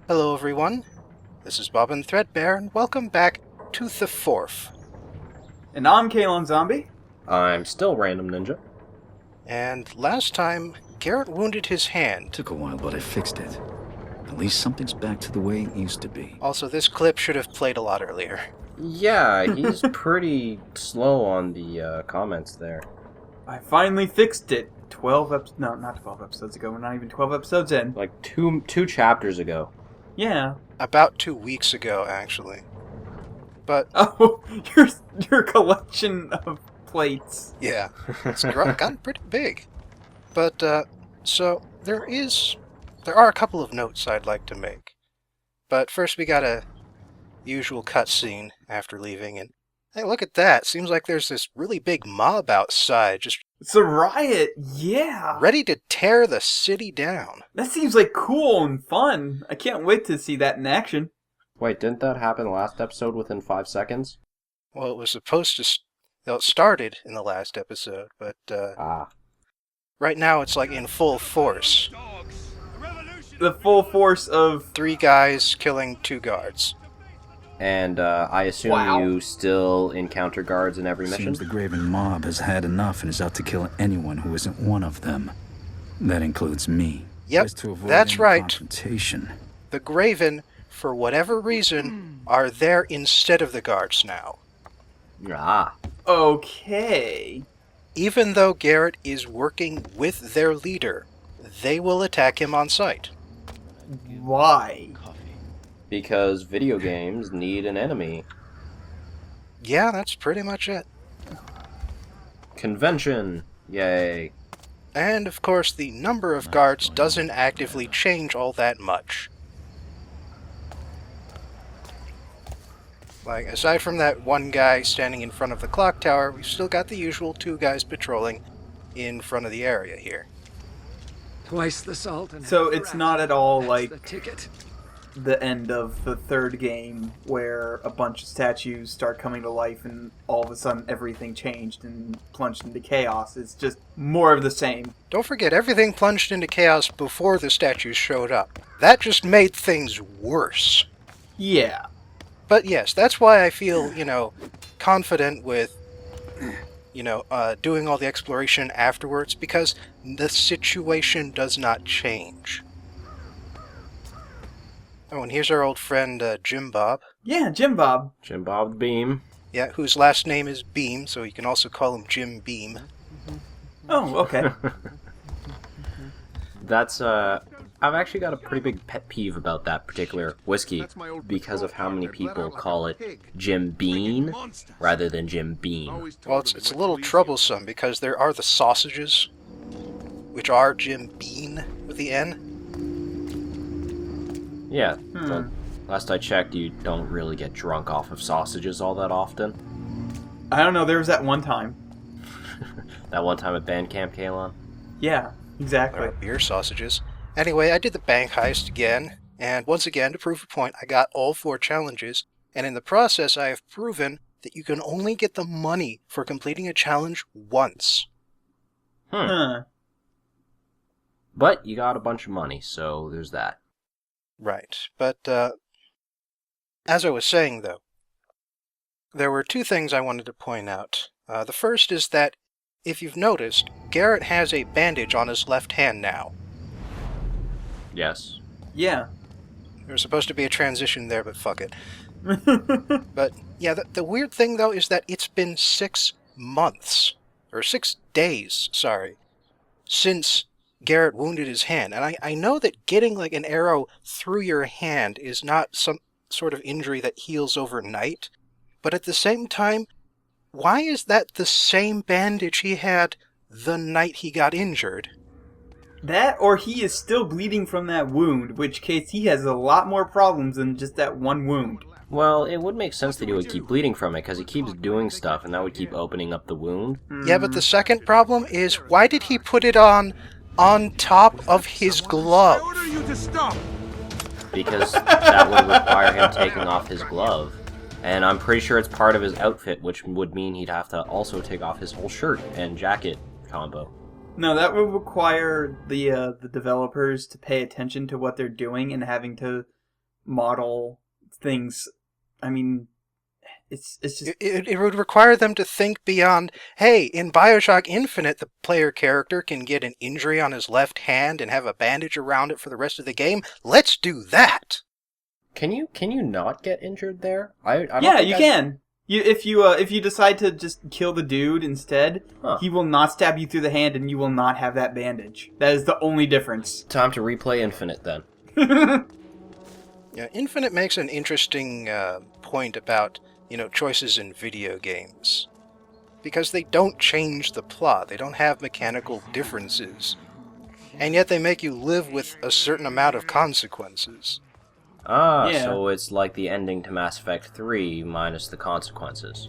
Hello everyone, this is Bob and Threadbare, and welcome back to Thi4f. And I'm Kalon Zombie. I'm still Random Ninja. And last time, Garrett wounded his hand. Took a while, but I fixed it. At least something's back to the way it used to be. Also, this clip should have played a lot earlier. Yeah, he's pretty slow on the comments there. I finally fixed it. 12 episodes. No, not 12 episodes ago. We're not even 12 episodes in. Like two chapters ago. Yeah. About 2 weeks ago, actually. But... Oh, your collection of plates. Yeah, it's gotten pretty big. But, so, there are a couple of notes I'd like to make. But first we got a usual cutscene after leaving, and hey, look at that. Seems like there's this really big mob outside, just... It's a riot, yeah. ready to tear the city down. That seems like cool and fun. I can't wait to see that in action. Wait, didn't that happen last episode within 5 seconds? Well, it was supposed to... it started in the last episode, but, right now it's like in full force. The full force of... 3 guys killing 2 guards. And I assume you still encounter guards in every mission? Seems the Graven mob has had enough and is out to kill anyone who isn't one of them. That includes me. Yep, To avoid that's any right. confrontation. The Graven, for whatever reason, are there instead of the guards now. Ah. Okay. Even though Garrett is working with their leader, they will attack him on sight. Why? Because video games need an enemy. Yeah, that's pretty much it. Convention! Yay. And, of course, the number of guards doesn't actively change all that much. Like, aside from that one guy standing in front of the clock tower, we've still got the usual 2 guys patrolling in front of the area here. Twice the salt and So half the it's rat. not at all That's like the ticket. the end of the third game where a bunch of statues start coming to life and all of a sudden everything changed and plunged into chaos. It's just more of the same. Don't forget, everything plunged into chaos before the statues showed up. That just made things worse. Yeah. But yes, that's why I feel, confident with, doing all the exploration afterwards, because the situation does not change. Oh, and here's our old friend, Jim Bob. Yeah, Jim Bob. Jim Bob the Beam. Yeah, whose last name is Beam, so you can also call him Jim Beam. Oh, okay. That's, I've actually got a pretty big pet peeve about that particular whiskey because of how many people call it Jim Bean rather than Jim Beam. Well, it's a little troublesome because there are the sausages, which are Jim Bean with the N. Yeah, but last I checked, you don't really get drunk off of sausages all that often. I don't know, there was that one time. That one time at band camp, Kalon? Yeah, exactly. Or beer sausages. Anyway, I did the bank heist again, and once again, to prove a point, I got all 4 challenges, and in the process I have proven that you can only get the money for completing a challenge once. Huh. But you got a bunch of money, so there's that. Right, but, as I was saying, though, there were 2 things I wanted to point out. The first is that, if you've noticed, Garrett has a bandage on his left hand now. Yes. Yeah. There was supposed to be a transition there, but fuck it. But, yeah, the weird thing, though, is that it's been 6 months, or 6 days, sorry, since Garrett wounded his hand. And I know that getting, like, an arrow through your hand is not some sort of injury that heals overnight, but at the same time, why is that the same bandage he had the night he got injured? That, or he is still bleeding from that wound, which case he has a lot more problems than just that one wound. Well, it would make sense that he would keep bleeding from it, because he keeps doing stuff, and that would keep opening up the wound. Yeah, but the second problem is, why did he put it on top of his glove? Because that would require him taking off his glove. And I'm pretty sure it's part of his outfit, which would mean he'd have to also take off his whole shirt and jacket combo. No, that would require the developers to pay attention to what they're doing and having to model things. I mean, it's just... It would require them to think beyond, hey, in Bioshock Infinite, the player character can get an injury on his left hand and have a bandage around it for the rest of the game. Let's do that! Can you not get injured there? I don't Yeah, think you can. If you decide to just kill the dude instead, he will not stab you through the hand, and you will not have that bandage. That is the only difference. Time to replay Infinite then. Yeah, Infinite makes an interesting point about, choices in video games. Because they don't change the plot. They don't have mechanical differences. And yet they make you live with a certain amount of consequences. Yeah. So it's like the ending to Mass Effect 3 minus the consequences.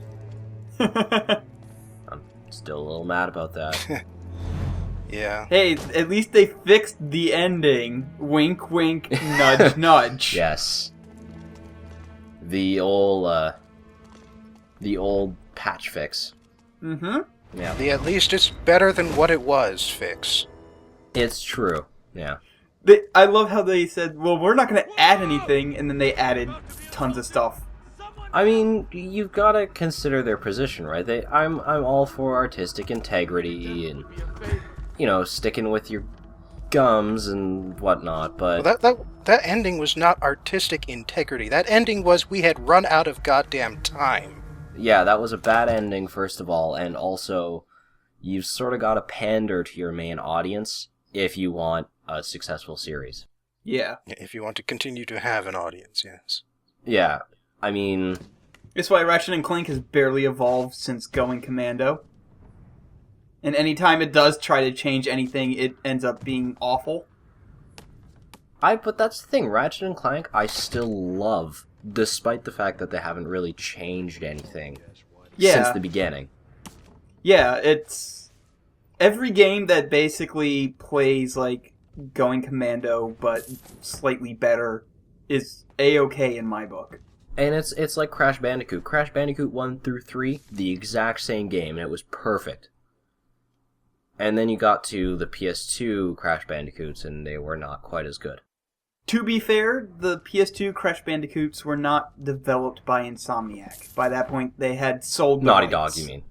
I'm still a little mad about that. Yeah. Hey, at least they fixed the ending. Wink, wink, nudge, nudge. Yes. The old patch fix. Mm-hmm. Yeah. The at least it's better than what it was fix. It's true. Yeah. I love how they said, well, we're not going to add anything, and then they added tons of stuff. I mean, you've got to consider their position, right? I'm all for artistic integrity and, sticking with your gums and whatnot, but... Well, that ending was not artistic integrity. That ending was we had run out of goddamn time. Yeah, that was a bad ending, first of all, and also, you've sort of got to pander to your main audience if you want a successful series. Yeah. If you want to continue to have an audience, yes. Yeah, I mean... It's why Ratchet & Clank has barely evolved since Going Commando. And anytime it does try to change anything, it ends up being awful. But that's the thing, Ratchet & Clank I still love, despite the fact that they haven't really changed anything since the beginning. Yeah, it's... Every game that basically plays like Going Commando, but slightly better, is A-okay in my book. And it's like Crash Bandicoot. Crash Bandicoot 1 through 3, the exact same game, and it was perfect. And then you got to the PS2 Crash Bandicoots, and they were not quite as good. To be fair, the PS2 Crash Bandicoots were not developed by Insomniac. By that point, they had sold Naughty rights. Dog, you mean?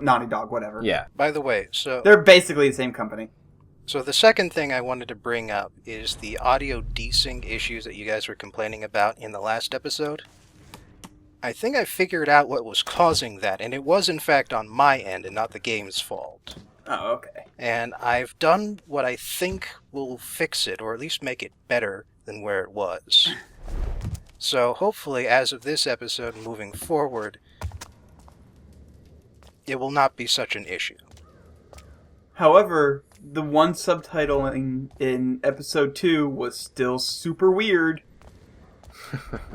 Naughty Dog, whatever. Yeah. By the way, so... They're basically the same company. So the second thing I wanted to bring up is the audio desync issues that you guys were complaining about in the last episode. I think I figured out what was causing that, and it was in fact on my end and not the game's fault. Oh, okay. And I've done what I think will fix it, or at least make it better than where it was. So hopefully, as of this episode moving forward, it will not be such an issue. However, the one subtitling in episode 2 was still super weird.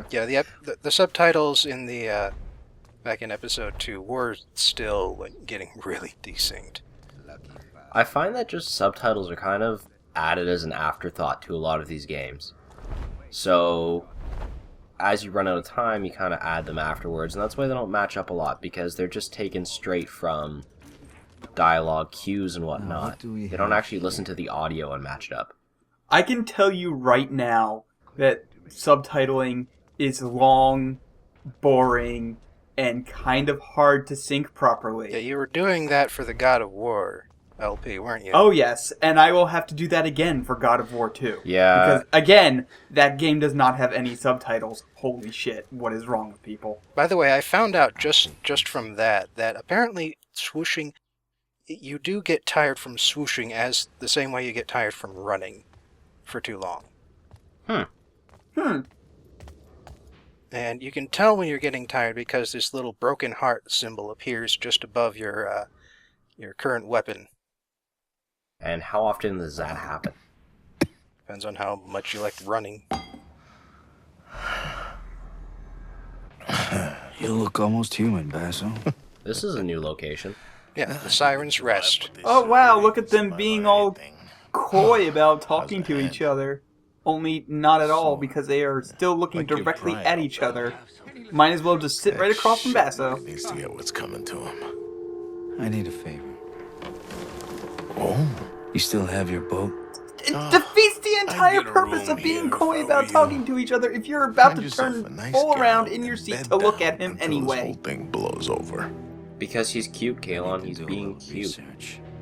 Yeah, the subtitles in the back in episode 2 were still getting really desynced. I find that just subtitles are kind of added as an afterthought to a lot of these games. So, as you run out of time, you kind of add them afterwards, and that's why they don't match up a lot, because they're just taken straight from dialogue cues and whatnot. They don't actually listen to the audio and match it up. I can tell you right now that subtitling is long, boring, and kind of hard to sync properly. Yeah, you were doing that for the God of War LP, weren't you? Oh yes, and I will have to do that again for God of War 2. Yeah. Because, again, that game does not have any subtitles. Holy shit, what is wrong with people? By the way, I found out just from that apparently swooshing, you do get tired from swooshing as the same way you get tired from running for too long. And you can tell when you're getting tired because this little broken heart symbol appears just above your current weapon. And how often does that happen? Depends on how much you like running. You look almost human, Basso. This is a new location. Yeah, the Siren's Rest. Oh wow, look at them being all coy about talking to each other. Only not at all, because they are still looking directly at each other. Might as well just sit right across from Basso. Needs to get what's coming to him. I need a favor. Oh? You still have your boat? The Feasty the entire purpose of being coy about talking to each other if you're about to turn full around in your seat to look at him anyway? This whole thing blows over. Because he's cute, Kalon. He's being cute.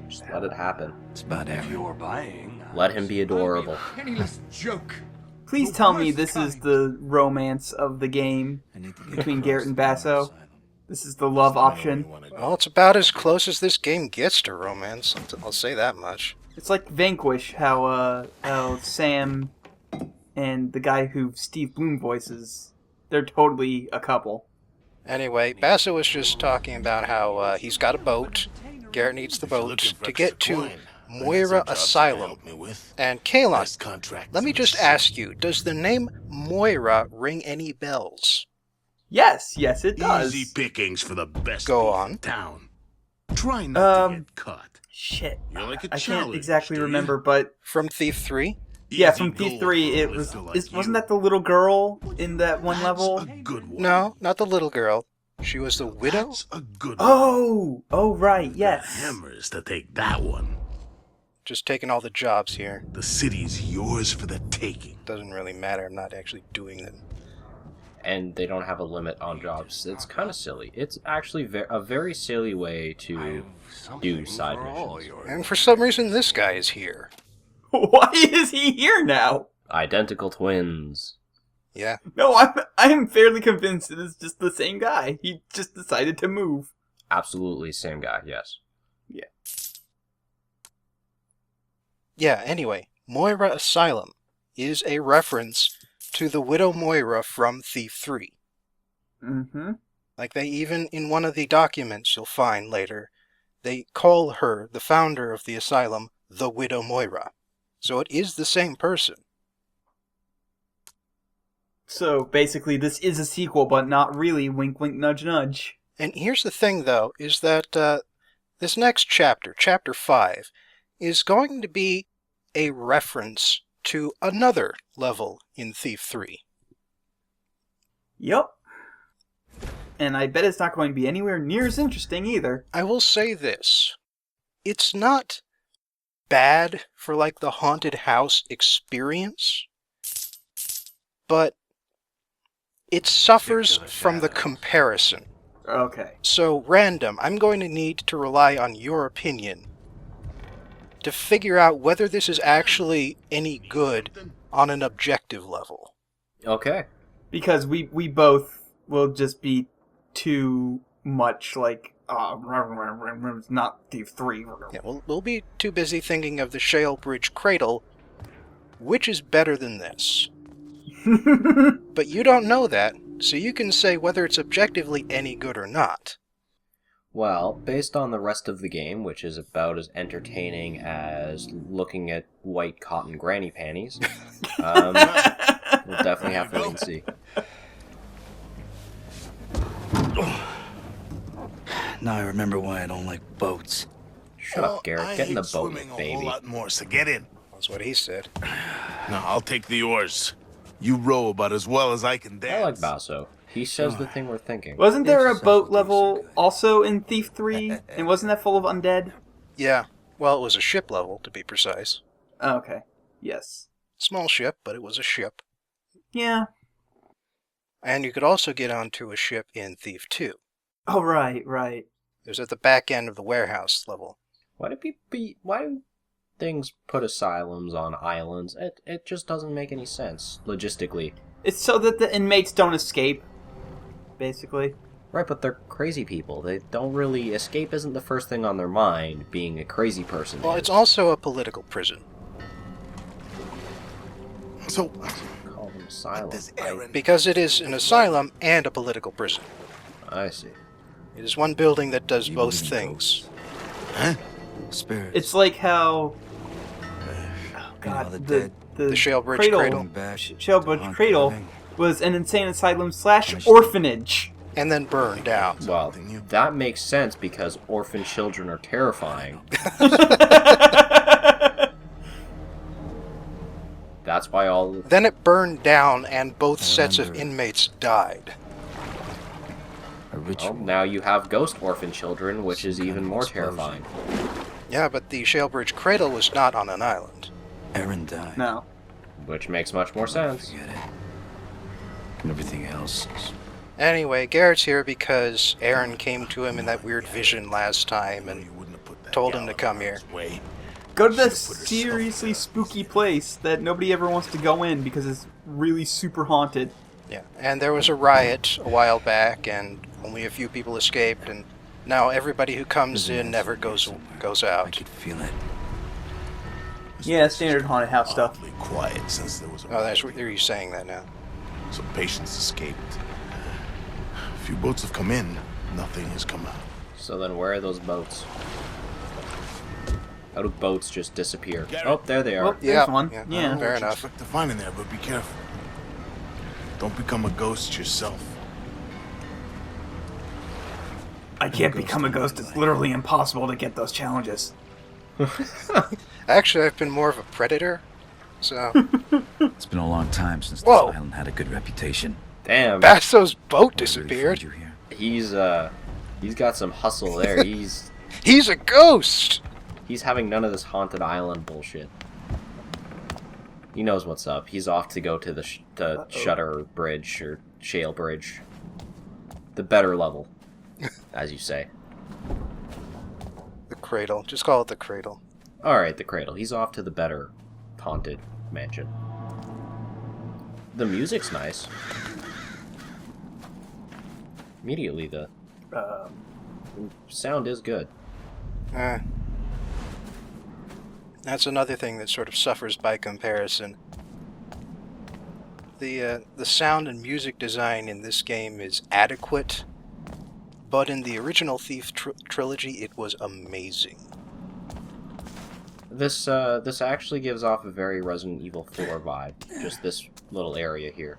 Just let it happen. It's about If everything. you're buying, Let him be adorable. penniless joke. Please tell me this is the romance of the game between Garrett and Basso. This is the love option. Well, it's about as close as this game gets to romance. I'll say that much. It's like Vanquish, how Sam and the guy who Steve Bloom voices, they're totally a couple. Anyway, Basso was just talking about how he's got a boat. Garrett needs the boat to get to Moira Asylum. And Kalon, let me just ask you, does the name Moira ring any bells? Yes, it does. Easy pickings for the best Go beef on. in town. Try not to get caught. Shit. You're like a I can't challenge, exactly do you? remember, but From Thief 3? yeah, Easy from Thief gold 3, for a it was. lister like Wasn't you. that the little girl in that one That's level? a good one. No, not the little girl. She was the widow? That's a good one. Oh, right, The yes. hammers to take that one. Just taking all the jobs here. The city's yours for the taking. Doesn't really matter, I'm not actually doing them. And they don't have a limit on jobs. It's kind of silly. It's actually a very silly way to do side missions. And for some reason, this guy is here. Why is he here now? Identical twins. Yeah. No, I'm fairly convinced it is just the same guy. He just decided to move. Absolutely same guy, yes. Yeah, anyway, Moira Asylum is a reference to the widow Moira from Thief 3. Mm-hmm. Like, they even, in one of the documents you'll find later, they call her, the founder of the asylum, the widow Moira. So it is the same person. So basically, this is a sequel, but not really. Wink, wink, nudge, nudge. And here's the thing, though, is that this next chapter, Chapter 5, is going to be a reference to another level in Thief 3. Yup. And I bet it's not going to be anywhere near as interesting either. I will say this. It's not bad for, like, the haunted house experience, but it suffers from the comparison. Okay. So, Random, I'm going to need to rely on your opinion to figure out whether this is actually any good on an objective level. Okay. Because we both will just be too much like, it's not Thief 3. Yeah, we'll be too busy thinking of the Shalebridge Cradle, which is better than this. But you don't know that, so you can say whether it's objectively any good or not. Well, based on the rest of the game, which is about as entertaining as looking at white cotton granny panties, we'll definitely have to wait and see. Now I remember why I don't like boats. Shut up, Garrett. I Get in the hate boat, swimming a baby. whole lot more, so get in. That's what he said. No, I'll take the oars. You row about as well as I can dance. I like Basso. He says the thing we're thinking. Wasn't there a boat level also in Thief 3? And wasn't that full of undead? Yeah, well, it was a ship level, to be precise. Oh, okay. Yes. Small ship, but it was a ship. Yeah. And you could also get onto a ship in Thief 2. Oh, right. It was at the back end of the warehouse level. Why do things put asylums on islands? It just doesn't make any sense, logistically. It's so that the inmates don't escape, basically. Right, but they're crazy people. They don't really... Escape isn't the first thing on their mind, being a crazy person Well, is. it's also a political prison. So, Call them asylum. does Aaron... Because it is an asylum and a political prison. I see. It is one building that does both things. Huh? Spirits. It's like how... Oh, God, the dead. The Shalebridge Cradle. Cradle. Back. Shalebridge Cradle was an insane asylum / orphanage. And then burned down. Well, that makes sense because orphan children are terrifying. That's why all... Then it burned down and both sets of inmates died. A Well, ritual. now you have ghost orphan children, which is even more terrifying. Yeah, but the Shalebridge Cradle was not on an island. Aaron died. No. Which makes much more sense. Forget it. And everything else is... Anyway, Garrett's here because Aaron came to him in that weird vision last time and told him to come here. Go to that seriously spooky place that nobody ever wants to go in because it's really super haunted. Yeah, and there was a riot a while back, and only a few people escaped, and now everybody who comes in never goes I out. could feel it. Yeah, standard haunted house stuff. Awfully quiet since there was a Oh, that's what you're saying that now. Some patients escaped. A few boats have come in. Nothing has come out. So then where are those boats? How do boats just disappear? Garrett. Oh, there they are. Oh, there's one. Yeah. Fair What you enough. expect to find in there, but be careful. Don't become a ghost yourself. I can't become a ghost. It's literally impossible to get those challenges. Actually, I've been more of a predator, so... It's been a long time since this Whoa. island had a good reputation. Damn, Basso's boat I really disappeared. find you here. he's got some hustle there. He's He's a ghost! having none of this haunted island bullshit. He knows what's up. He's off to go to the Shutter Bridge or Shalebridge, the better level, as you say. The Cradle. Just call it the Cradle. All right, the Cradle. He's off to the better haunted mansion. The music's nice. Immediately, the sound is good. That's another thing that sort of suffers by comparison. The sound and music design in this game is adequate, but in the original Thief trilogy, it was amazing. This actually gives off a very Resident Evil 4 vibe. Just this little area here.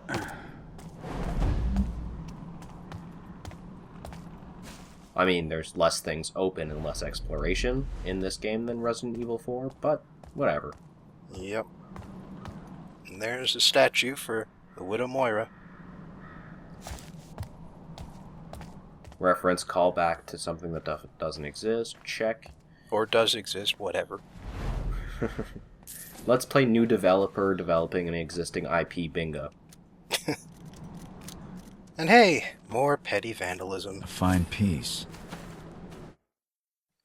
I mean, there's less things open and less exploration in this game than Resident Evil 4, but whatever. Yep. And there's a statue for the Widow Moira. Reference callback to something that doesn't exist. Check. Or does exist, whatever. Let's play new developer developing an existing IP bingo. And hey, more petty vandalism. A fine piece.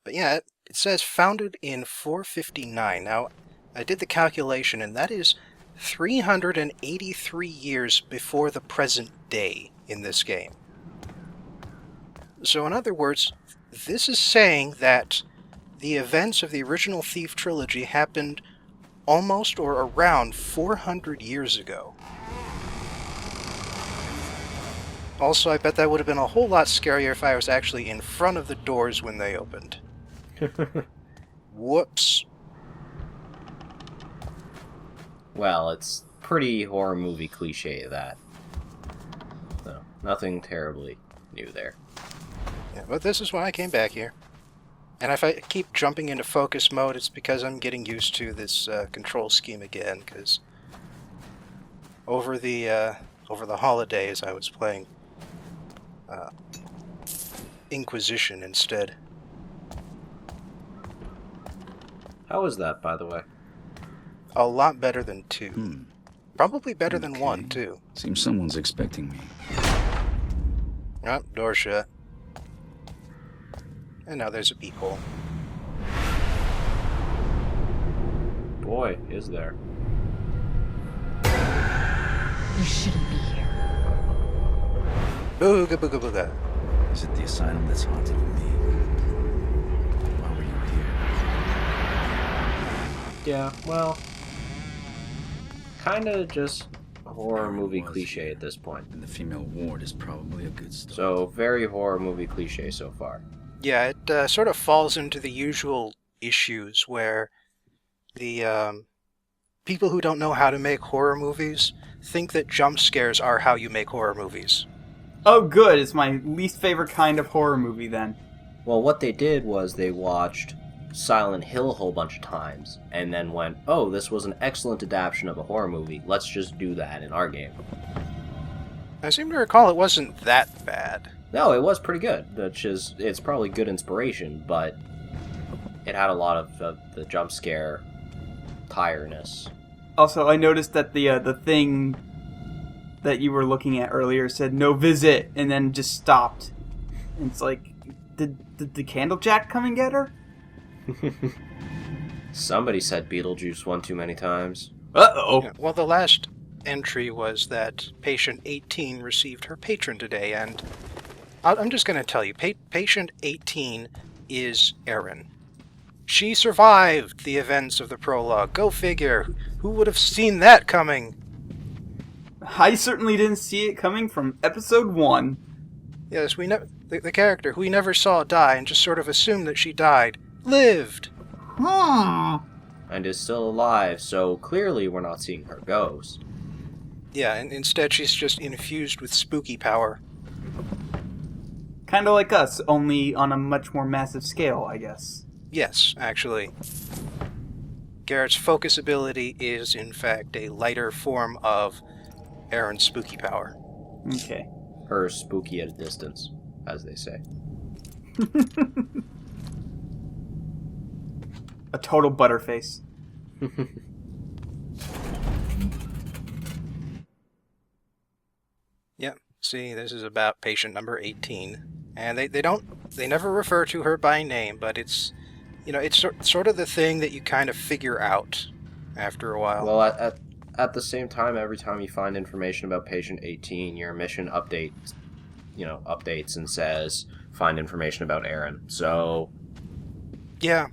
But yeah, it says founded in 459. Now, I did the calculation, and that is 383 years before the present day in this game. So in other words, this is saying that the events of the original Thief trilogy happened almost or around 400 years ago. Also, I bet that would have been a whole lot scarier if I was actually in front of the doors when they opened. Whoops. Well, it's pretty horror movie cliche, that. So, nothing terribly new there. Yeah, but this is why I came back here. And if I keep jumping into focus mode, it's because I'm getting used to this control scheme again, because over the holidays I was playing Inquisition instead. How was that, by the way? A lot better than 2. Probably better than 1, too. Seems someone's expecting me. Oh, door shut. And now there's a peephole. Boy, is there. You shouldn't be here. Booga booga booga. Is it the asylum that's haunted with me? Why were you here? Yeah, well... Kinda just horror movie cliche at this point. And the female ward is probably a good start. So, very horror movie cliche so far. Yeah, it sort of falls into the usual issues where the people who don't know how to make horror movies think that jump scares are how you make horror movies. Oh, good. It's my least favorite kind of horror movie, then. Well, what they did was they watched Silent Hill a whole bunch of times, and then went, oh, this was an excellent adaptation of a horror movie, let's just do that in our game. I seem to recall it wasn't that bad. No, it was pretty good, it's probably good inspiration, but it had a lot of the jump scare tiredness Also, I noticed that the thing that you were looking at earlier said no visit, and then just stopped. And it's like, did the Candlejack come and get her? Somebody said Beetlejuice one too many times. Uh-oh. Yeah, well, the last entry was that patient 18 received her patron today, and I'm just going to tell you, patient 18 is Erin. She survived the events of the prologue. Go figure. Who would have seen that coming? I certainly didn't see it coming from episode 1. Yes, the character who we never saw die and just sort of assumed that she died, lived. And is still alive, so clearly we're not seeing her ghost. Yeah, and instead she's just infused with spooky power. Kind of like us, only on a much more massive scale, I guess. Yes, actually. Garrett's focus ability is, in fact, a lighter form of Erin's spooky power. Okay. Her spooky at a distance, as they say. A total butterface. Yep. See, this is about patient number 18. And they never refer to her by name, but it's, it's sort of the thing that you kind of figure out after a while. Well, at the same time, every time you find information about patient 18, your mission updates and says, find information about Erin. So, yeah.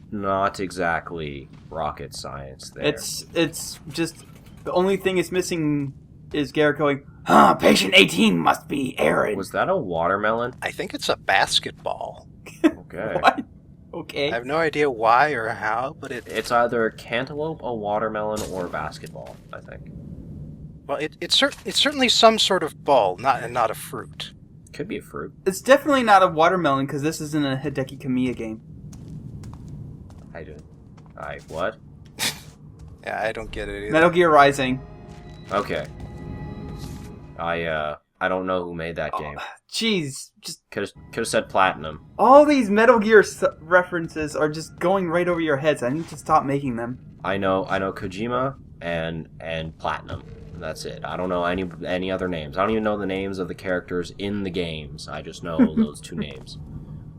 Not exactly rocket science there. It's just, the only thing it's missing is Garrett going, patient 18 must be Erin. Was that a watermelon? I think it's a basketball. Okay. What? Okay. I have no idea why or how, but it's either a cantaloupe, a watermelon, or a basketball, I think. Well, it's certainly some sort of ball, not a fruit. Could be a fruit. It's definitely not a watermelon, because this isn't a Hideki Kamiya game. What? Yeah, I don't get it either. Metal Gear Rising. Okay. I don't know who made that game. Jeez, just Could have said Platinum. all these Metal Gear references are just going right over your heads. I need to stop making them. I know Kojima and Platinum. That's it. I don't know any other names. I don't even know the names of the characters in the games. I just know those two names.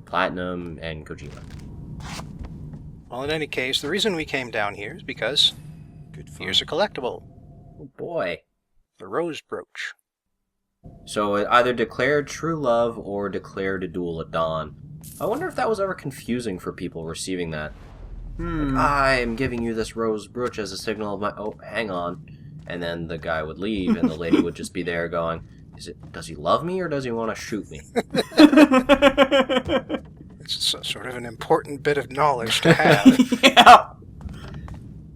Platinum and Kojima. Well, in any case, the reason we came down here is because here's a collectible. Oh boy. The Rose Brooch. So it either declared true love or declared a duel at dawn. I wonder if that was ever confusing for people receiving that. Like, I'm giving you this rose brooch as a signal of my... Oh, hang on. And then the guy would leave, and the lady would just be there going, does he love me, or does he want to shoot me? It's sort of an important bit of knowledge to have. Yeah.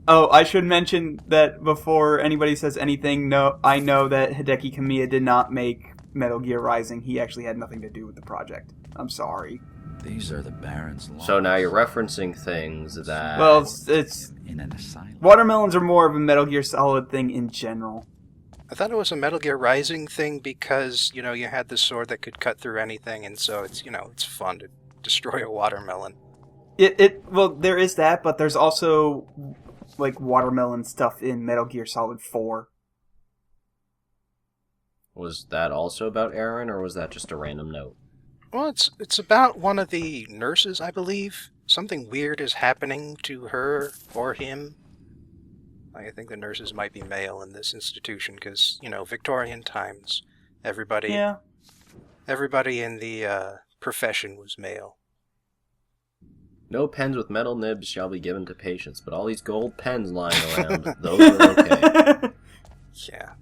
Oh, I should mention that before anybody says anything, no, I know that Hideki Kamiya did not make Metal Gear Rising. He actually had nothing to do with the project. I'm sorry. These are the Baron's laws. So now you're referencing things that... Well, it's in an asylum. watermelons are more of a Metal Gear Solid thing in general. I thought it was a Metal Gear Rising thing because, you had the sword that could cut through anything, and so it's, it's fun to destroy a watermelon. Well, there is that, but there's also like watermelon stuff in Metal Gear Solid 4. Was that also about Erin, or was that just a random note? Well, it's about one of the nurses, I believe. Something weird is happening to her or him. I think the nurses might be male in this institution because, Victorian times, everybody in the profession was male. No pens with metal nibs shall be given to patients, but all these gold pens lying around, those are okay. Yeah.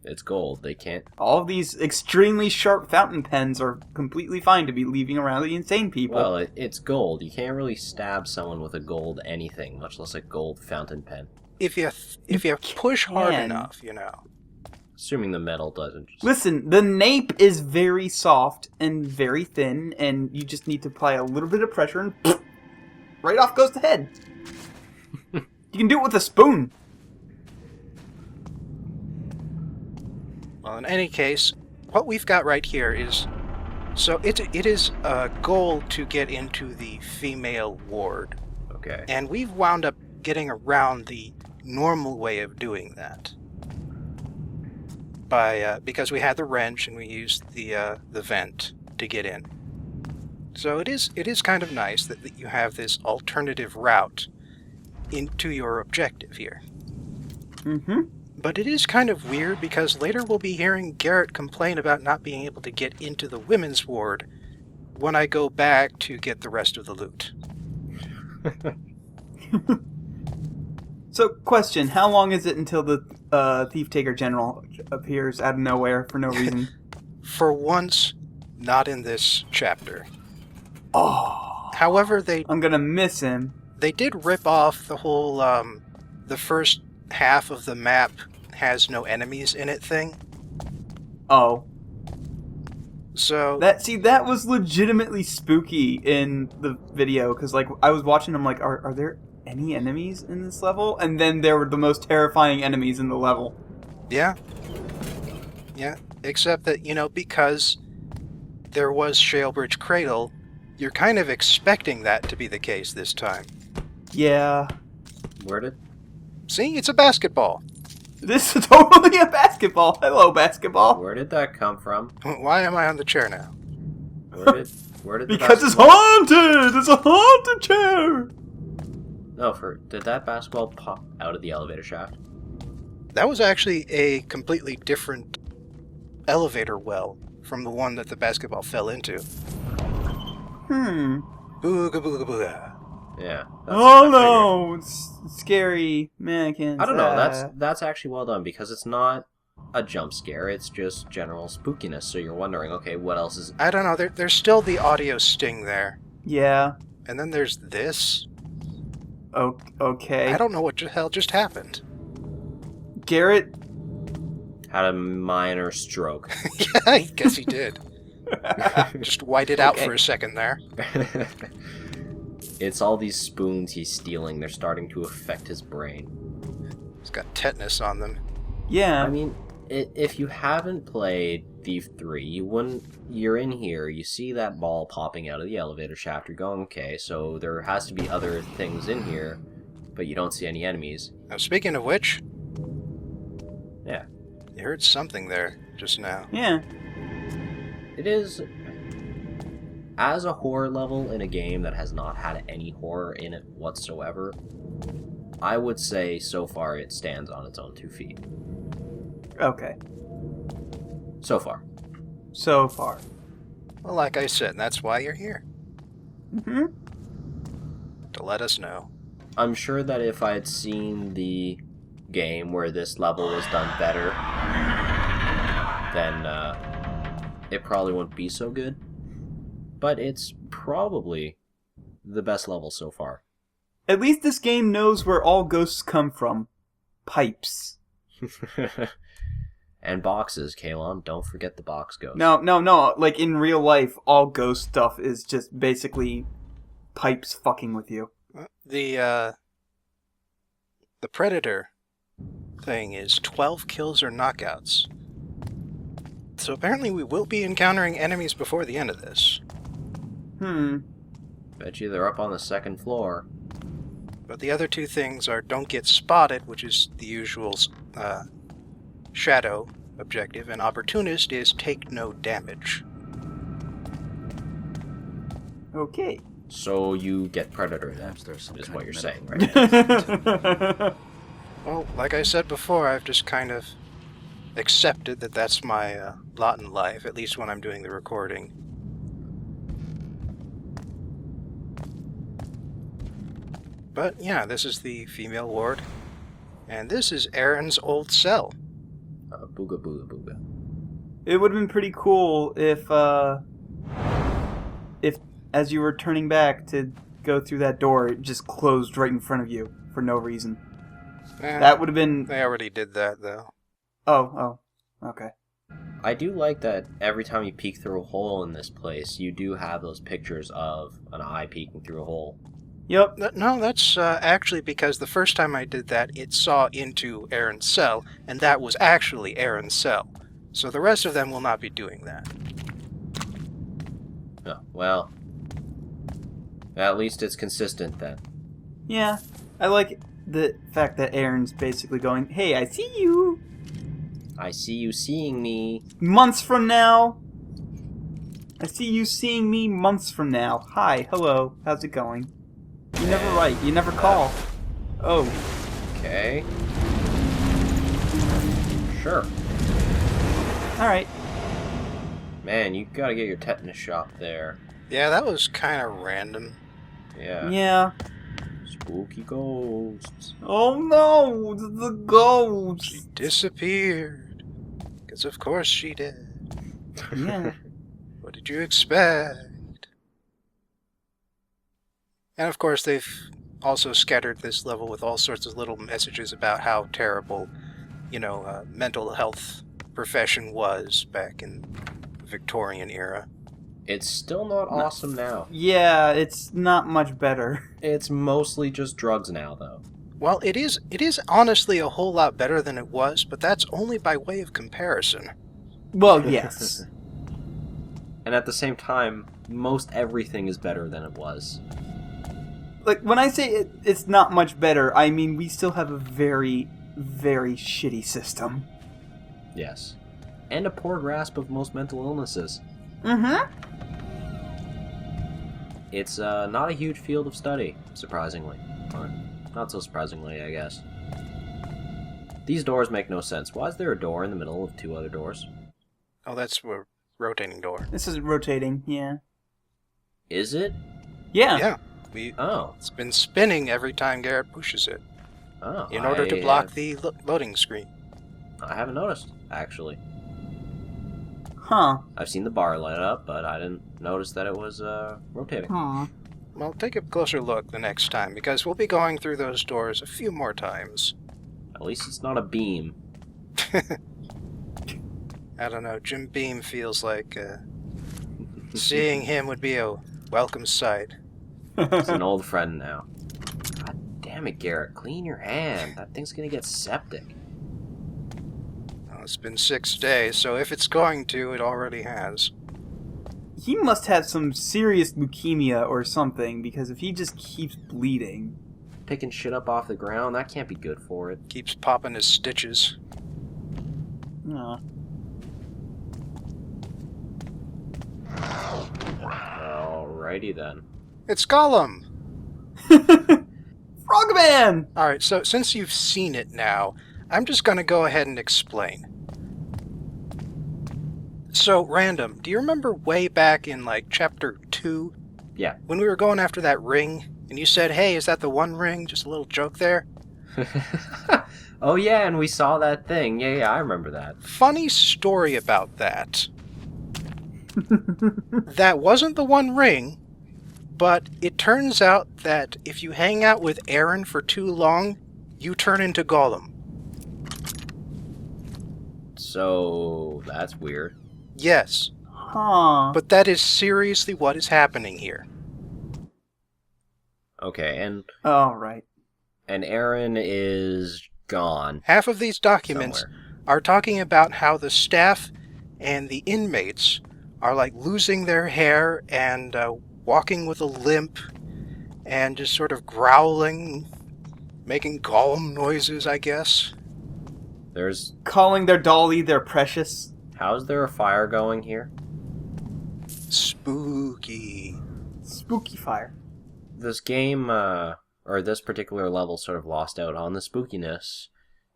It's gold, they can't... All of these extremely sharp fountain pens are completely fine to be leaving around the insane people. Well, it's gold. You can't really stab someone with a gold anything, much less a gold fountain pen. If you push hard can. enough, Assuming the metal doesn't just... Listen, the nape is very soft and very thin, and you just need to apply a little bit of pressure and right off goes the head. You can do it with a spoon. Well, in any case, what we've got right here is... So it is a goal to get into the female ward. Okay. And we've wound up getting around the normal way of doing that. Because we had the wrench and we used the vent to get in. So it is kind of nice that you have this alternative route into your objective here. Mm-hmm. But it is kind of weird because later we'll be hearing Garrett complain about not being able to get into the women's ward when I go back to get the rest of the loot. So, question, how long is it until the Thief Taker General appears out of nowhere for no reason? For once, not in this chapter. Oh. However, I'm gonna miss him. They did rip off the whole, the first half of the map has no enemies in it thing. Oh. So... That was legitimately spooky in the video, because, like, I was watching, I'm like, are there any enemies in this level? And then there were the most terrifying enemies in the level. Yeah. Yeah, except that, because there was Shalebridge Cradle, you're kind of expecting that to be the case this time. Yeah. See, it's a basketball. This is totally a basketball. Hello, basketball. Where did that come from? Why am I on the chair now? Where did the because it's basketball... haunted! It's a haunted chair! No, did that basketball pop out of the elevator shaft? That was actually a completely different elevator well from the one that the basketball fell into. Booga booga booga. Yeah. Oh no! It's scary mannequins. I don't know. That's actually well done because it's not a jump scare. It's just general spookiness. So you're wondering, okay, what else is? I don't know. There's still the audio sting there. Yeah. And then there's this. Oh, okay. I don't know what the hell just happened. Garrett had a minor stroke. Yeah, I guess he did. Just white it out for a second there. It's all these spoons he's stealing. They're starting to affect his brain. He's got tetanus on them. Yeah. I mean, if you haven't played Thief 3, you're in here, you see that ball popping out of the elevator shaft, you're going, okay, so there has to be other things in here, but you don't see any enemies. Now, speaking of which... Yeah. You heard something there just now. Yeah. It is... As a horror level in a game that has not had any horror in it whatsoever, I would say so far it stands on its own 2 feet. Okay. So far. So far. Well, like I said, that's why you're here. Mm-hmm. To let us know. I'm sure that if I had seen the game where this level was done better, then it probably wouldn't be so good. But it's probably the best level so far. At least this game knows where all ghosts come from. Pipes. And boxes, Kalon. Don't forget the box ghost. No. Like, in real life, all ghost stuff is just basically pipes fucking with you. The Predator thing is 12 kills or knockouts. So apparently we will be encountering enemies before the end of this. Bet you they're up on the 2nd floor. But the other 2 things are don't get spotted, which is the usual shadow objective, and opportunist is take no damage. Okay. So you get Predator then, is what you're saying, right? Well, like I said before, I've just kind of accepted that that's my lot in life, at least when I'm doing the recording. But yeah, this is the female ward, and this is Aaron's old cell. Booga booga booga. It would have been pretty cool if as you were turning back to go through that door, it just closed right in front of you for no reason. That would have been... They already did that, though. Oh, okay. I do like that every time you peek through a hole in this place, you do have those pictures of an eye peeking through a hole. Yep. No, that's actually because the first time I did that, it saw into Aaron's cell, and that was actually Aaron's cell. So the rest of them will not be doing that. Oh, well, at least it's consistent then. Yeah, I like the fact that Aaron's basically going, hey, I see you. I see you seeing me. Months from now. I see you seeing me months from now. Hi, hello, how's it going? You never write, you never call. Oh. Okay. Sure. Alright. Man, you gotta get your tetanus shot there. Yeah, that was kind of random. Yeah. Yeah. Spooky ghosts. Oh no, the ghost. She disappeared. Because of course she did. Yeah. What did you expect? And of course they've also scattered this level with all sorts of little messages about how terrible, mental health profession was back in the Victorian era. It's still not awesome now. Yeah, it's not much better. It's mostly just drugs now, though. Well, it is honestly a whole lot better than it was, but that's only by way of comparison. Well, yes. And at the same time, most everything is better than it was. Like, when I say it's not much better, I mean we still have a very, very shitty system. Yes. And a poor grasp of most mental illnesses. Mm-hmm. It's not a huge field of study, surprisingly. Or not so surprisingly, I guess. These doors make no sense. Why is there a door in the middle of two other doors? Oh, that's a rotating door. This is rotating, yeah. Is it? Yeah. Yeah. Oh. It's been spinning every time Garrett pushes it. Oh. In order to block the loading screen. I haven't noticed, actually. Huh. I've seen the bar light up, but I didn't notice that it was rotating. Well, take a closer look the next time, because we'll be going through those doors a few more times. At least it's not a beam. I don't know, Jim Beam feels like seeing him would be a welcome sight. He's an old friend now. God damn it, Garrett. Clean your hand. That thing's gonna get septic. Well, it's been 6 days, so if it's going to, it already has. He must have some serious leukemia or something, because if he just keeps bleeding... Picking shit up off the ground, that can't be good for it. Keeps popping his stitches. Alrighty then. It's Gollum! Frogman! Alright, so since you've seen it now, I'm just gonna go ahead and explain. So, Random, do you remember way back in, Chapter 2? Yeah. When we were going after that ring, and you said, hey, is that the One Ring? Just a little joke there? Oh yeah, and we saw that thing. Yeah, I remember that. Funny story about that. That wasn't the One Ring, but it turns out that if you hang out with Aaron for too long, you turn into Gollum. So, that's weird. Yes, Huh. but that is seriously what is happening here. Okay, Alright. and Aaron is gone. Half of these documents Somewhere. are talking about how the staff and the inmates are losing their hair and walking with a limp and just sort of growling, making Gollum noises, I guess. There's... Calling their dolly their precious. How's there a fire going here? Spooky. Spooky fire. This game, or this particular level sort of lost out on the spookiness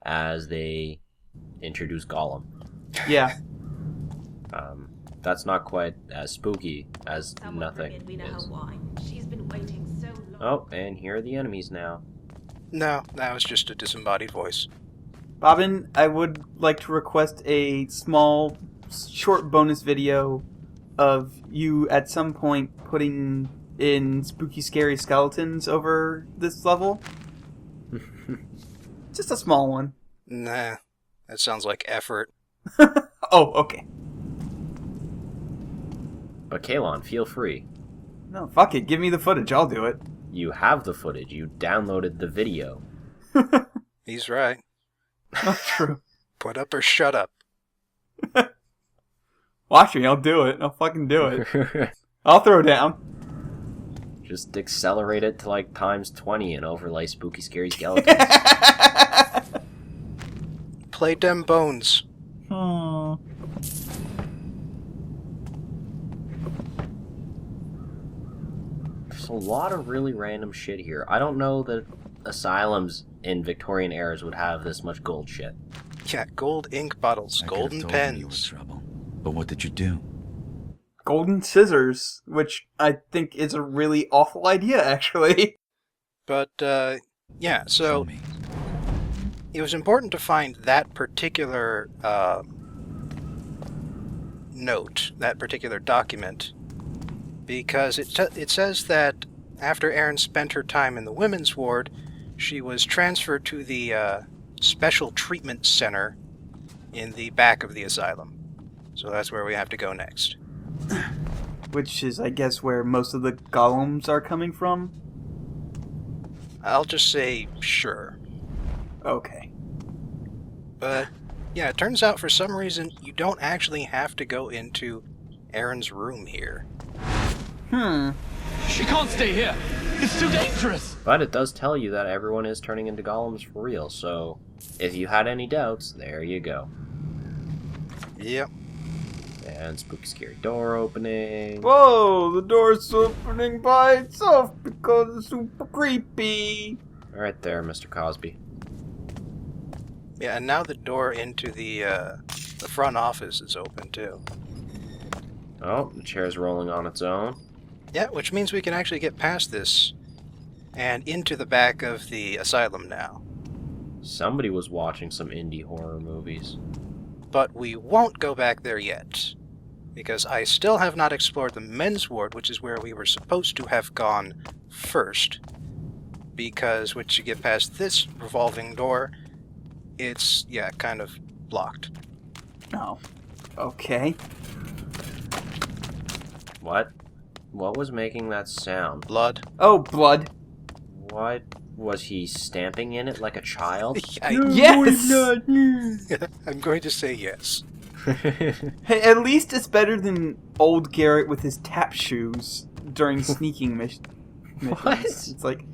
as they introduced Gollum. Yeah. That's not quite as spooky as nothing is. She's been waiting so long. Oh, and here are the enemies now. No, that was just a disembodied voice. Bobbin, I would like to request a small, short bonus video of you at some point putting in spooky, scary skeletons over this level. Just a small one. Nah, that sounds like effort. Oh, okay. But Kalon, feel free. No, fuck it. Give me the footage. I'll do it. You have the footage. You downloaded the video. He's right. Not true. Put up or shut up. Watch me. I'll do it. I'll fucking do it. I'll throw down. Just accelerate it to like times 20 and overlay spooky, scary skeletons. Play dem bones. There's a lot of really random shit here. I don't know that asylums in Victorian eras would have this much gold shit. Yeah, gold ink bottles, I could have golden told him you were pens. trouble. But what did you do? Golden scissors, which I think is a really awful idea, actually. But, yeah, Show so me. it was important to find that particular note, that particular document, because it says that after Erin spent her time in the women's ward, she was transferred to the special treatment center in the back of the asylum. So that's where we have to go next. Which is, I guess, where most of the golems are coming from. I'll just say sure. Okay. But, yeah, it turns out for some reason you don't actually have to go into Erin's room here. She can't stay here. It's too dangerous. But it does tell you that everyone is turning into golems for real, so if you had any doubts, there you go. Yep. And spooky, scary door opening. Whoa, the door's opening by itself because it's super creepy. Right there, Mr. Cosby. Yeah, and now the door into the front office is open too. Oh, the chair's rolling on its own. Yeah, which means we can actually get past this and into the back of the asylum now. Somebody was watching some indie horror movies. But we won't go back there yet, because I still have not explored the men's ward, which is where we were supposed to have gone first. Because once you get past this revolving door, it's, yeah, kind of blocked. Oh. Okay. What? What was making that sound? Blood. Oh, blood. What? Was he stamping in it like a child? Yes! I'm going to say yes. Hey, at least it's better than old Garrett with his tap shoes during sneaking missions. What? It's like,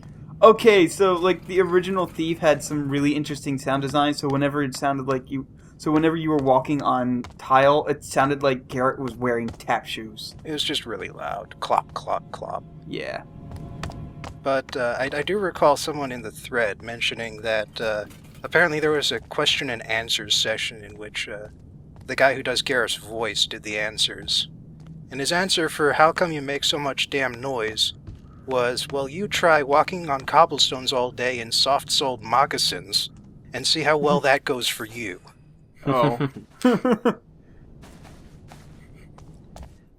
okay, so like the original Thief had some really interesting sound design. So whenever it sounded like whenever you were walking on tile, it sounded like Garrett was wearing tap shoes. It was just really loud. Clop, clop, clop. Yeah. But I do recall someone in the thread mentioning that apparently there was a question and answers session in which the guy who does Garrett's voice did the answers. And his answer for how come you make so much damn noise was, well, you try walking on cobblestones all day in soft-soled moccasins and see how well that goes for you. Oh. They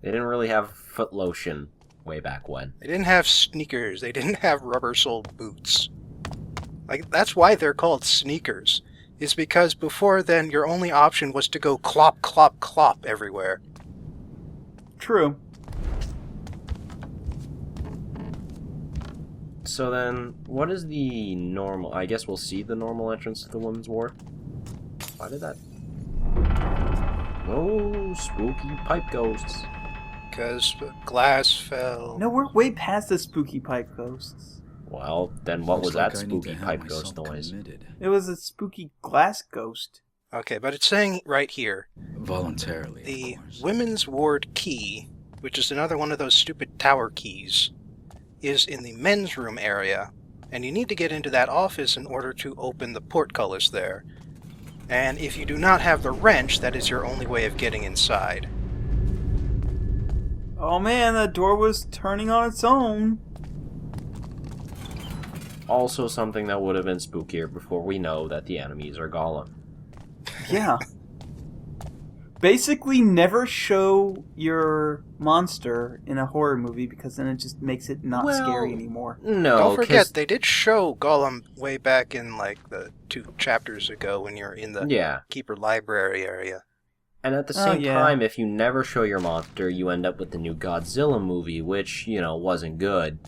didn't really have foot lotion way back when. They didn't have sneakers. They didn't have rubber-soled boots. Like, that's why they're called sneakers. Is because before then, your only option was to go clop, clop, clop everywhere. True. So then, what is the normal... I guess we'll see the normal entrance to the women's ward. Why did that... Oh, spooky pipe ghosts. Because glass fell. No, we're way past the spooky pipe ghosts. Well, then what was Looks that like I need to spooky have pipe myself ghost noise? committed. It was a spooky glass ghost. Okay, but it's saying right here, Voluntarily, the of course. women's ward key, which is another one of those stupid tower keys, is in the men's room area, and you need to get into that office in order to open the portcullis there. And if you do not have the wrench, that is your only way of getting inside. Oh man, that door was turning on its own. Also something that would have been spookier before we know that the enemies are Golem. Yeah. Basically, never show your monster in a horror movie because then it just makes it not Well, scary anymore. No, Don't forget, 'cause- they did show Gollum way back in, like, the 2 chapters ago when you're in the yeah. Keeper Library area. And at the Oh, same yeah. time, if you never show your monster, you end up with the new Godzilla movie, which, you know, wasn't good.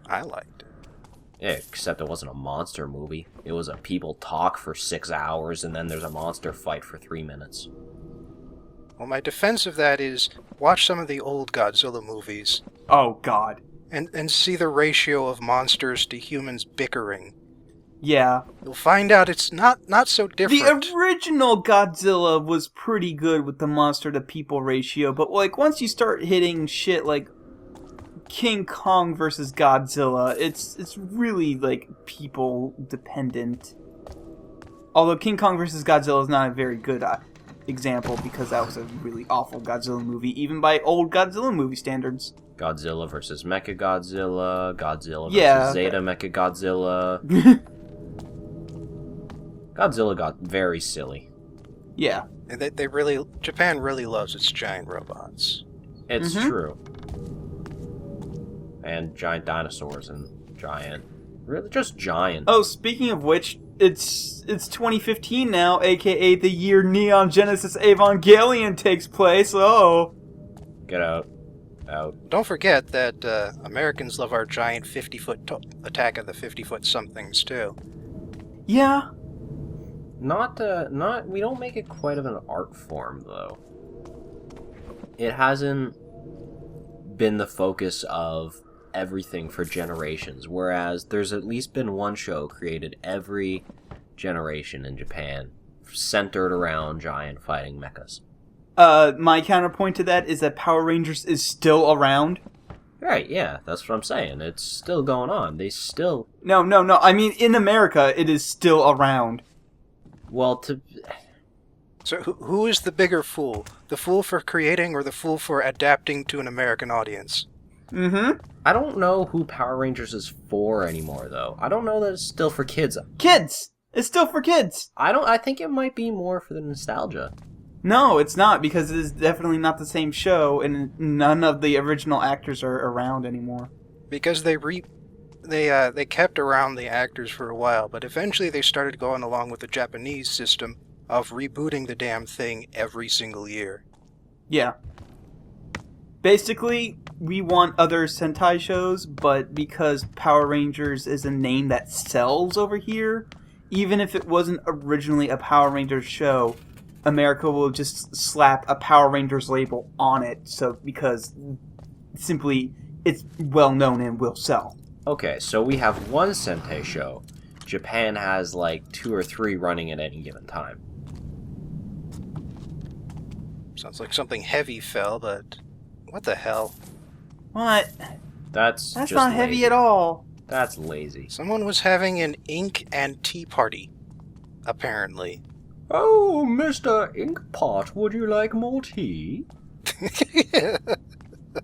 I liked it. Except it wasn't a monster movie. It was a people talk for 6 hours, and then there's a monster fight for 3 minutes. Well, my defense of that is, watch some of the old Godzilla movies. Oh god. and see the ratio of monsters to humans bickering. Yeah. You'll find out it's not so different. The original Godzilla was pretty good with the monster to people ratio, but like once you start hitting shit like King Kong versus Godzilla, it's really like people dependent. Although King Kong versus Godzilla is not a very good example because that was a really awful Godzilla movie, even by old Godzilla movie standards. Godzilla versus Mechagodzilla, Godzilla versus Zeta Mechagodzilla. Godzilla got very silly. Yeah. Japan really loves its giant robots. It's true. And giant dinosaurs and really just giant. Oh, speaking of which, it's 2015 now, aka the year Neon Genesis Evangelion takes place. Oh. Get out. Don't forget that Americans love our giant 50-foot Attack of the 50-foot somethings too. Yeah. We don't make it quite of an art form though. It hasn't been the focus of everything for generations, whereas there's at least been one show created every generation in Japan centered around giant fighting mechas. My counterpoint to that is that Power Rangers is still around. Right, yeah, that's what I'm saying. It's still going on. They still... No. I mean, in America, it is still around. Well, So who is the bigger fool? The fool for creating or the fool for adapting to an American audience? Mm-hmm. I don't know who Power Rangers is for anymore, though. I don't know that it's still for kids. Kids! It's still for kids! I think it might be more for the nostalgia. No, it's not, because it is definitely not the same show, and none of the original actors are around anymore. Because they kept around the actors for a while, but eventually they started going along with the Japanese system of rebooting the damn thing every single year. Yeah. Basically, we want other Sentai shows, but because Power Rangers is a name that sells over here, even if it wasn't originally a Power Rangers show, America will just slap a Power Rangers label on it, so because simply it's well known and will sell. Okay, so we have one Sentai show. Japan has like 2 or 3 running at any given time. Sounds like something heavy fell, but what the hell? What? That's not just heavy lazy. at all. That's lazy. Someone was having an ink and tea party, apparently. Oh, Mr. Inkpot, would you like more tea?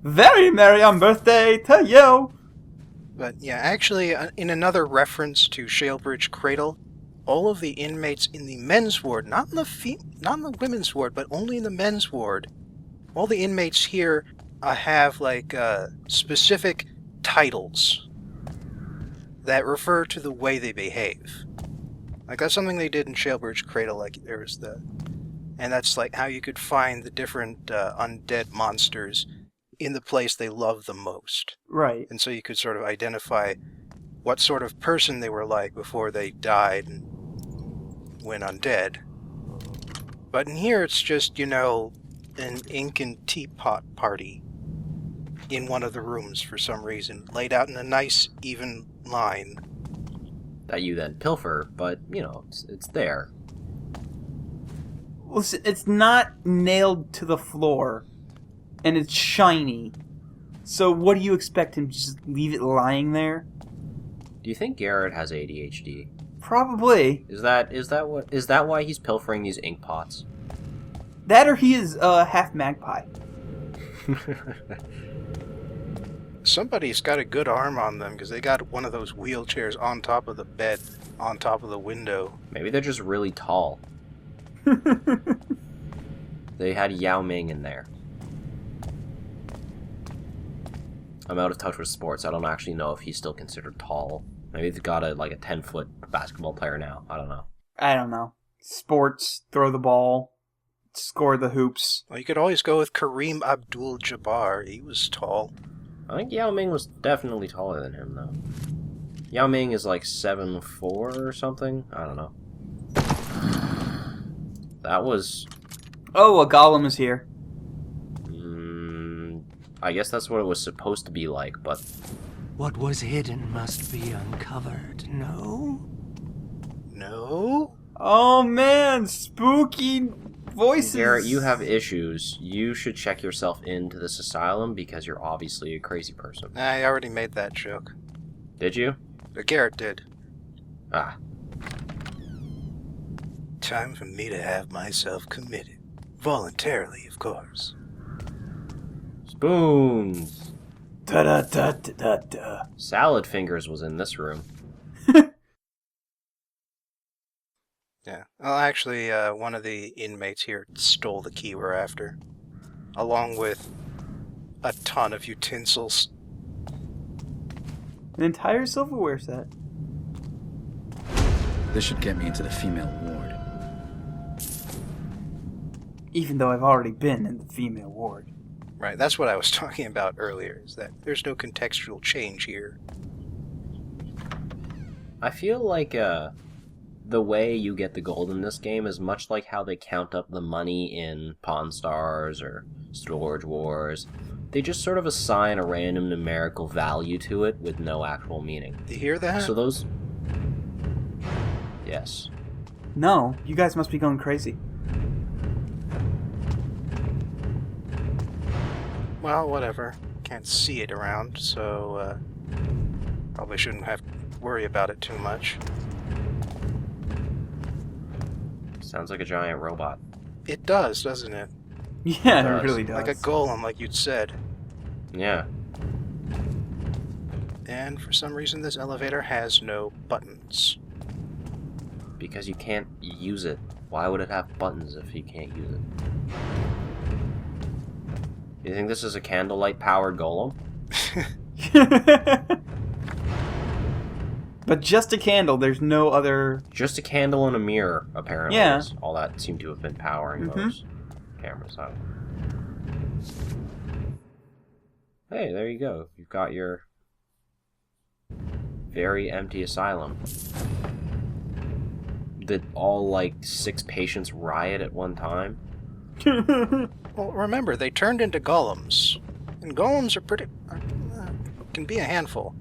Very merry on birthday to you! But yeah, actually, in another reference to Shalebridge Cradle, all of the inmates in the men's ward, not in the women's ward, but only in the men's ward, all the inmates here have like specific titles that refer to the way they behave. Like that's something they did in Shalebridge Cradle. Like there was and that's like how you could find the different undead monsters in the place they love the most. Right. And so you could sort of identify what sort of person they were like before they died and went undead. But in here it's just, an ink and teapot party in one of the rooms for some reason, laid out in a nice, even line. That you then pilfer, but, it's there. Listen, it's not nailed to the floor, and it's shiny. So what do you expect him to just leave it lying there? Do you think Garrett has ADHD? Probably. Is that why he's pilfering these ink pots? That or he is half magpie. Somebody's got a good arm on them because they got one of those wheelchairs on top of the bed, on top of the window. Maybe they're just really tall. They had Yao Ming in there. I'm out of touch with sports. I don't actually know if he's still considered tall. Maybe they've got a 10-foot basketball player now. I don't know. Sports, throw the ball, score the hoops. Well, you could always go with Kareem Abdul-Jabbar. He was tall. I think Yao Ming was definitely taller than him, though. Yao Ming is 7'4" or something. I don't know. That was... Oh, a golem is here. I guess that's what it was supposed to be like, but... What was hidden must be uncovered, no? No? Oh man, spooky voices. Garrett, you have issues. You should check yourself into this asylum because you're obviously a crazy person. I already made that joke. Did you? Garrett did. Ah. Time for me to have myself committed. Voluntarily, of course. Spoons! Da-da-da-da-da-da. Salad Fingers was in this room. Yeah. Well, actually, one of the inmates here stole the key we're after. Along with a ton of utensils. An entire silverware set. This should get me into the female ward. Even though I've already been in the female ward. Right, that's what I was talking about earlier, is that there's no contextual change here. I feel like the way you get the gold in this game is much like how they count up the money in Pawn Stars or Storage Wars. They just sort of assign a random numerical value to it with no actual meaning. Do you hear that? So those... Yes. No, you guys must be going crazy. Well, whatever. Can't see it around, so probably shouldn't have to worry about it too much. Sounds like a giant robot. It does, doesn't it? Yeah, does. it really does. Like a golem, like you'd said. Yeah. And for some reason this elevator has no buttons. Because you can't use it. Why would it have buttons if you can't use it? You think this is a candlelight-powered golem? But just a candle, there's no other... Just a candle and a mirror, apparently. Yeah. Is all that seemed to have been powering those cameras. Hey, there you go. You've got your very empty asylum. Did all, like, 6 patients riot at one time? Well, remember, they turned into golems. And golems are pretty... can be a handful.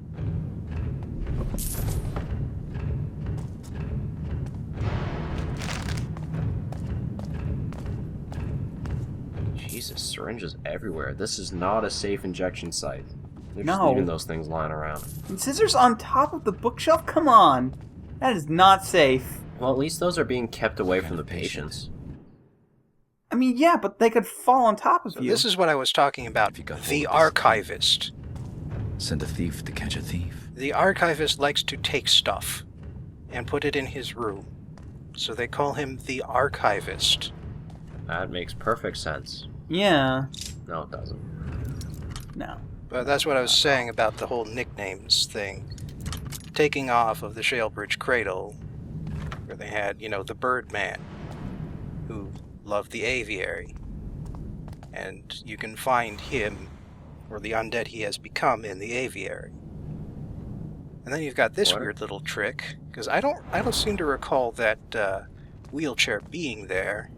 Jesus, syringes everywhere. This is not a safe injection site. They're just No. leaving those things lying around. And scissors on top of the bookshelf? Come on. That is not safe. Well, at least those are being kept away from the patients. I mean, yeah, but they could fall on top of So you. this is what I was talking about. you got hold The of this archivist. Send a thief to catch a thief. The archivist likes to take stuff and put it in his room. So they call him the archivist. That makes perfect sense. Yeah. No, it doesn't. No. But that's what I was saying about the whole nicknames thing. Taking off of the Shalebridge Cradle, where they had, you know, the Birdman, who loved the aviary. And you can find him, or the undead he has become, in the aviary. And then you've got this weird little trick, because I don't seem to recall that wheelchair being there.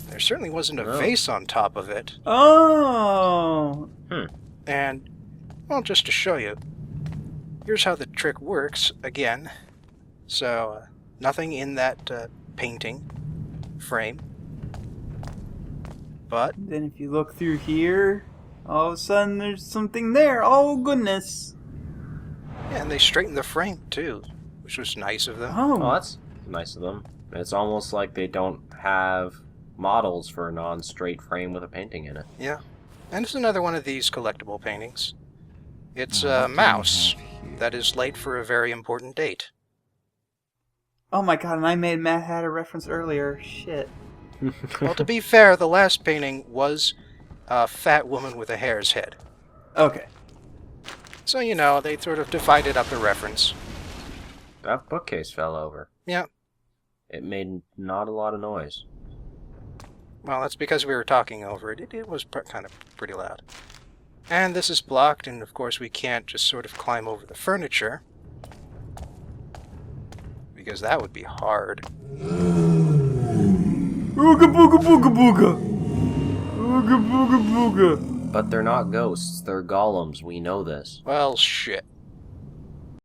There certainly wasn't a vase on top of it. Oh! And, well, just to show you, here's how the trick works, again. So, nothing in that painting frame. But, Then if you look through here, all of a sudden there's something there. Oh, goodness. yeah, and they straightened the frame, too, which was nice of them. Oh, Oh. that's nice of them. It's almost like they don't have models for a non-straight frame with a painting in it. Yeah. And it's another one of these collectible paintings. It's a mouse that is late for a very important date. Oh my god, and I made Mad Hatter reference earlier. Shit. Well, to be fair, the last painting was a fat woman with a hare's head. Okay. So, you know, they sort of divided up the reference. That bookcase fell over. Yeah. It made not a lot of noise. Well, that's because we were talking over it. It was kind of pretty loud. And this is blocked, and of course we can't just sort of climb over the furniture. Because that would be hard. Ooga booga booga booga! Ooga booga booga! But they're not ghosts, they're golems, we know this. Well, shit.